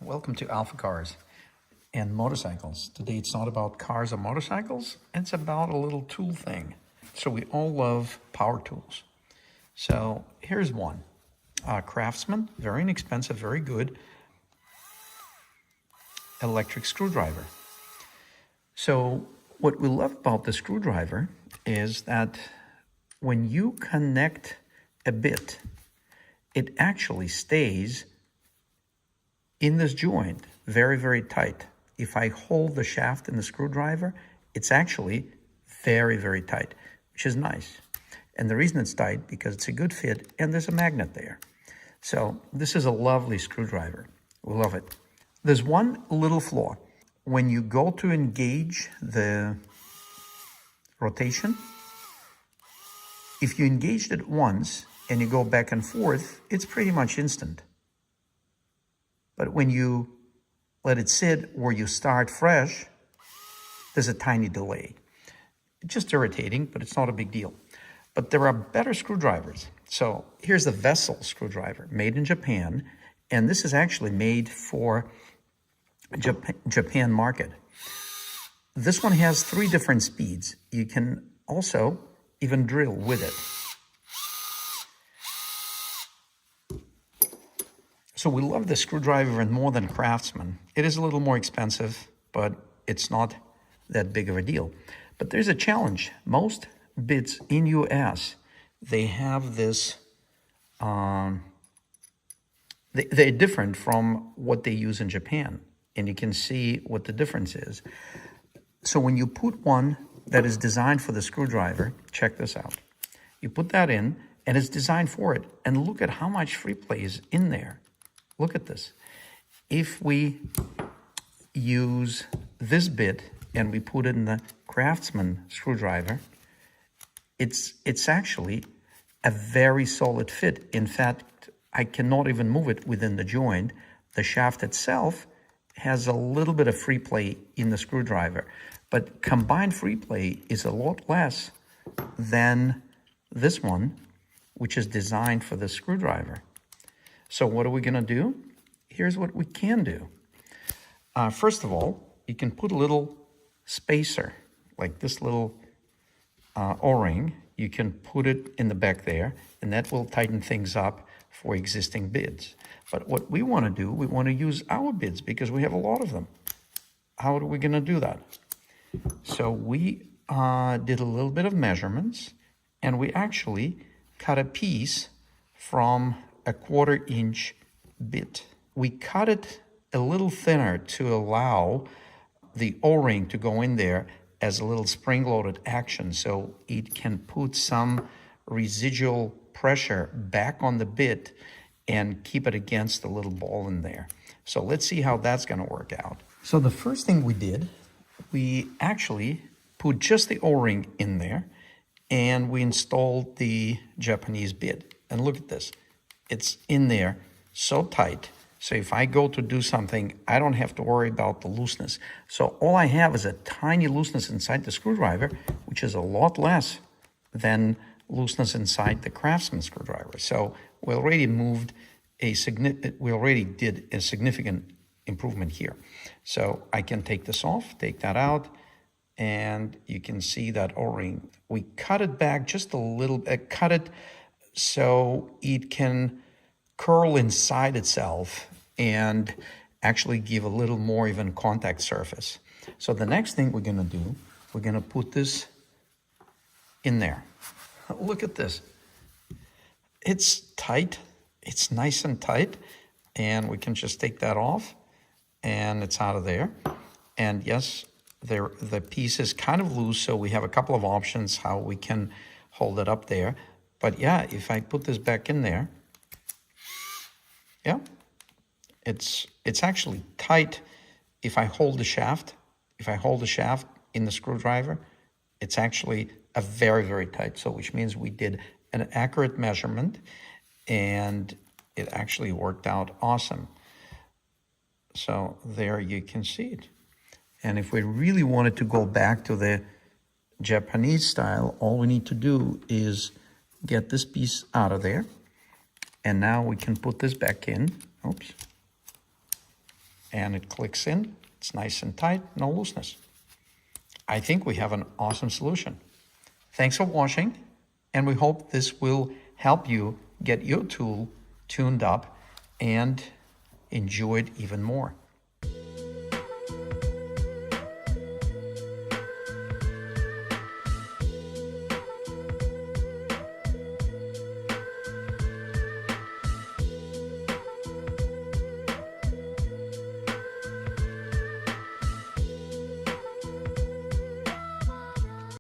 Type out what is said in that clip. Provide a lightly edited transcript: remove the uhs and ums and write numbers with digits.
Welcome to AlphaCars and motorcycles. Today it's not about cars or motorcycles, it's about a little tool thing. So we all love power tools. So here's one. Craftsman, very inexpensive, very good electric screwdriver. So what we love about the screwdriver is that when you connect a bit, it actually stays in this joint very, very tight. If I hold the shaft in the screwdriver, it's actually very, very tight, which is nice. And the reason it's tight, because it's a good fit and there's a magnet there. So this is a lovely screwdriver. We love it. There's one little flaw. When you go to engage the rotation, if you engaged it once and you go back and forth, it's pretty much instant. But when you let it sit or you start fresh, there's a tiny delay. It's just irritating, but it's not a big deal. But there are better screwdrivers. So here's the Vessel screwdriver, made in Japan. And this is actually made for Japan market. This one has 3 different speeds. You can also even drill with it. So we love the screwdriver and more than Craftsman. It is a little more expensive, but it's not that big of a deal. But there's a challenge. Most bits in US, they have this, they're different from what they use in Japan. And you can see what the difference is. So when you put one that is designed for the screwdriver, check this out. You put that in and it's designed for it. And look at how much free play is in there. Look at this. If we use this bit and we put it in the Craftsman screwdriver, it's actually a very solid fit. In fact, I cannot even move it within the joint. The shaft itself has a little bit of free play in the screwdriver, but combined free play is a lot less than this one, which is designed for the screwdriver. So what are we going to do? Here's what we can do. First of all, you can put a little spacer, like this little O-ring. You can put it in the back there, and that will tighten things up for existing bids. But what we want to do, we want to use our bids because we have a lot of them. How are we going to do that? So we did a little bit of measurements, and we actually cut a piece from a 1/4 inch bit. We cut it a little thinner to allow the O-ring to go in there as a little spring-loaded action, so it can put some residual pressure back on the bit and keep it against the little ball in there. So let's see how that's going to work out. So the first thing we did, we actually put just the O-ring in there and we installed the Japanese bit. And look at this. It's in there so tight. So if I go to do something, I don't have to worry about the looseness. So all I have is a tiny looseness inside the screwdriver, which is a lot less than looseness inside the Craftsman screwdriver. So we already did a significant improvement here. So I can take this off, take that out, and you can see that O-ring. We cut it back just a little bit, cut it so it can curl inside itself and actually give a little more even contact surface. So the next thing we're going to do, we're going to put this in there. Look at this. It's tight. It's nice and tight. And we can just take that off and it's out of there. And yes, the piece is kind of loose, so we have a couple of options how we can hold it up there. But yeah, if I put this back in there, yeah, it's actually tight. If I hold the shaft, in the screwdriver, it's actually a very, very tight. So which means we did an accurate measurement and it actually worked out awesome. So there you can see it. And if we really wanted to go back to the Japanese style, all we need to do is get this piece out of there. And now we can put this back in. Oops. and it clicks in. It's nice and tight, no looseness. I think we have an awesome solution. Thanks for watching, and we hope this will help you get your tool tuned up and enjoy it even more.